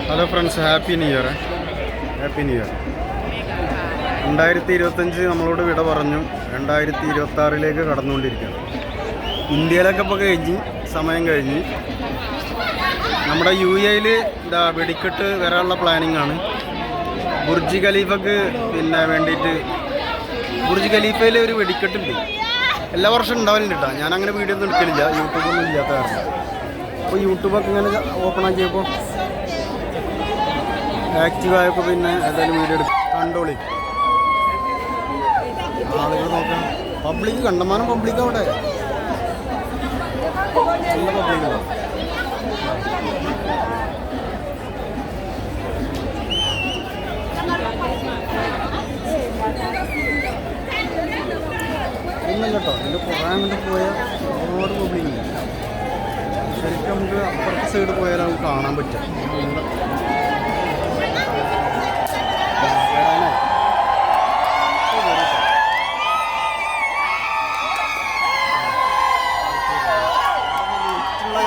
Hello friends, happy new year. 2025 നമ്മളോട് വിട പറഞ്ഞു. 2026 കടന്നുകൊണ്ടിരിക്കുകയാണ്. ഇന്ത്യയിലൊക്കെ ഇപ്പോൾ സമയം കഴിഞ്ഞ് നമ്മുടെ UAE വെടിക്കെട്ട് വരാനുള്ള പ്ലാനിങ് ആണ്. ബുർജ് ഖലീഫക്ക് വേണ്ടിയിട്ട് ബുർജ് ഖലീഫയിൽ ഒരു വെടിക്കെട്ടുണ്ട്. എല്ലാ വർഷവും ഉണ്ടാവലുണ്ട് കേട്ടോ. ഞാനങ്ങനെ വീഡിയോ ഒന്നും എടുക്കലില്ല, യൂട്യൂബൊന്നും ഇല്ലാത്ത കാരണം. അപ്പോൾ യൂട്യൂബൊക്കെ ഇങ്ങനെ ഓപ്പൺ ആക്കിയപ്പോൾ ആക്റ്റീവായപ്പോൾ ഏതായാലും വീഡിയോ എടുക്കും. കണ്ടോളി, ആളുകൾ നോക്കാം. പബ്ലിക് കണ്ടമാനം പബ്ലിക് അവിടെ നല്ല പബ്ലിക്കാണ്. ഒന്നും കേട്ടോ, ഇതിൻ്റെ പുറകെ അങ്ങോട്ട് പോയാൽ ഒരുപാട് പബ്ലിക്കുണ്ട്. ശരിക്കും നമുക്ക് അപ്പുറത്തെ സൈഡ് പോയാൽ നമുക്ക് കാണാൻ പറ്റും.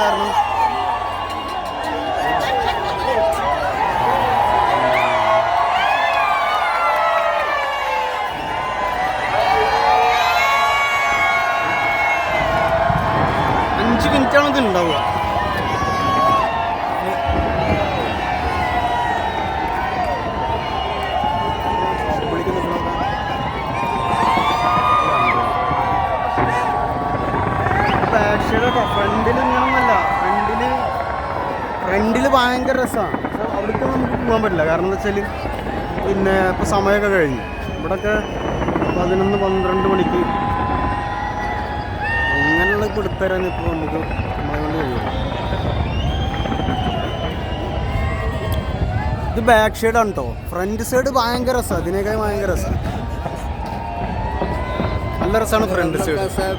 കാരണം 5 മിനിറ്റാണ് ഇത് ഉണ്ടാവുക. ഫ്രണ്ടിൽ ഇങ്ങനൊന്നല്ല, ഫ്രണ്ടിൽ ഭയങ്കര രസമാണ്. പക്ഷെ അവിടേക്ക് നമുക്ക് പോകാൻ പറ്റില്ല. കാരണം എന്താ വെച്ചാൽ ഇപ്പോൾ സമയമൊക്കെ കഴിഞ്ഞു. ഇവിടെയൊക്കെ 11-12 മണിക്ക് ഇങ്ങനെയുള്ള കൊടുത്തരാൻ ഇപ്പോൾ നമുക്ക് നമ്മളെ കൊണ്ട് കഴിയും. ഇത് ബാക്ക് സൈഡാണ് കേട്ടോ. ഫ്രണ്ട് സൈഡ് ഭയങ്കര രസമാണ്, അതിനേക്കാൾ ഭയങ്കര രസമാണ്. നല്ല രസമാണ് ഫ്രണ്ട് സൈഡ്.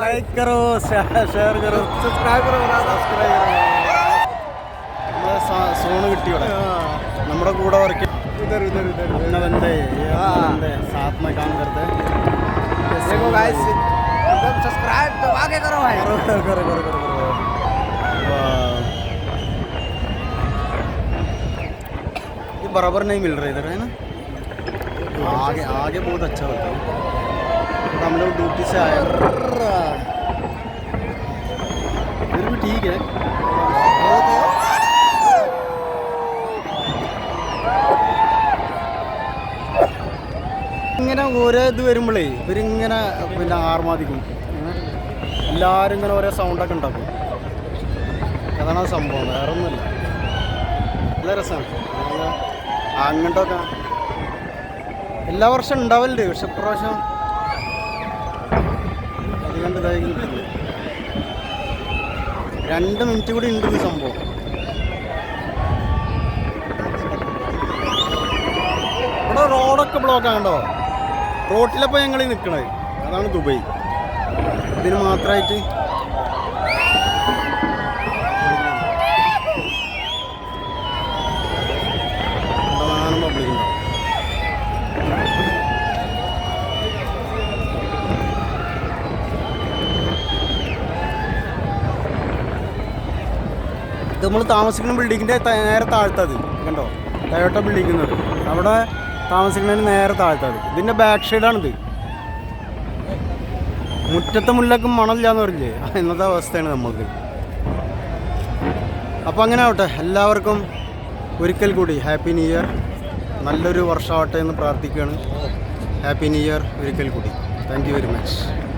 लाइक करो, शेयर करो, सब्सक्राइब करो. സോണ് കിട്ടി ഇവിടെ നമ്മുടെ കൂടെ വർക്ക് बंदे साथ में काम करते हैं. देखो गाइस, एकदम सब्सक्राइब तो आगे करो भाई, करो. बराबर नहीं मिल रहा इधर, है ना. आगे बहुत अच्छा होता है. हम लोग ड्यूटी से आए, फिर भी ठीक है. ഇങ്ങനെ ഓരോ ഇത് വരുമ്പോഴേ ഇവരിങ്ങനെ ആർമാദിക്കും. എല്ലാവരും ഇങ്ങനെ ഓരോ സൗണ്ടൊക്കെ ഉണ്ടാക്കും. അതാണ് ആ സംഭവം, വേറെ ഒന്നുമില്ല. നല്ല രസമാണ്. അങ്ങോട്ടൊക്കെ എല്ലാ വർഷം ഉണ്ടാവലുണ്ട്, പക്ഷെ ഇപ്രാവശ്യം അതുകൊണ്ട് ഇതായി നിൽക്കില്ല. 2 മിനിറ്റ് കൂടി ഉണ്ട് ഈ സംഭവം. ഇവിടെ റോഡൊക്കെ ബ്ലോക്ക് ആകണ്ടോ. റോട്ടിലപ്പോൾ ഞങ്ങൾ നിൽക്കണത് അതാണ് ദുബായ്. ഇതിന് മാത്രമായിട്ട് പബ്ലിക് ഉണ്ടാവും. ഇത് നമ്മൾ താമസിക്കുന്ന ബിൽഡിങ്ങിൻ്റെ നേരെ താഴ്ത്തത് കണ്ടോ, ടൊയോട്ട ബിൽഡിങ്ങുന്നത് അവിടെ താമസിക്കുന്നതിന് നേരെ താഴ്ത്തത്. ഇതിൻ്റെ ബാക്ക് സൈഡാണിത്. മുറ്റത്തെ മുല്ലക്കും മണമില്ല എന്ന് പറഞ്ഞില്ലേ, ഇന്നത്തെ അവസ്ഥയാണ് നമ്മൾക്ക്. അപ്പോൾ അങ്ങനെ ആവട്ടെ. എല്ലാവർക്കും ഒരിക്കൽ കൂടി ഹാപ്പി ന്യൂ ഇയർ. നല്ലൊരു വർഷമാവട്ടെ എന്ന് പ്രാർത്ഥിക്കുകയാണ്. ഹാപ്പി ന്യൂ ഇയർ ഒരിക്കൽ കൂടി. Thank you very much.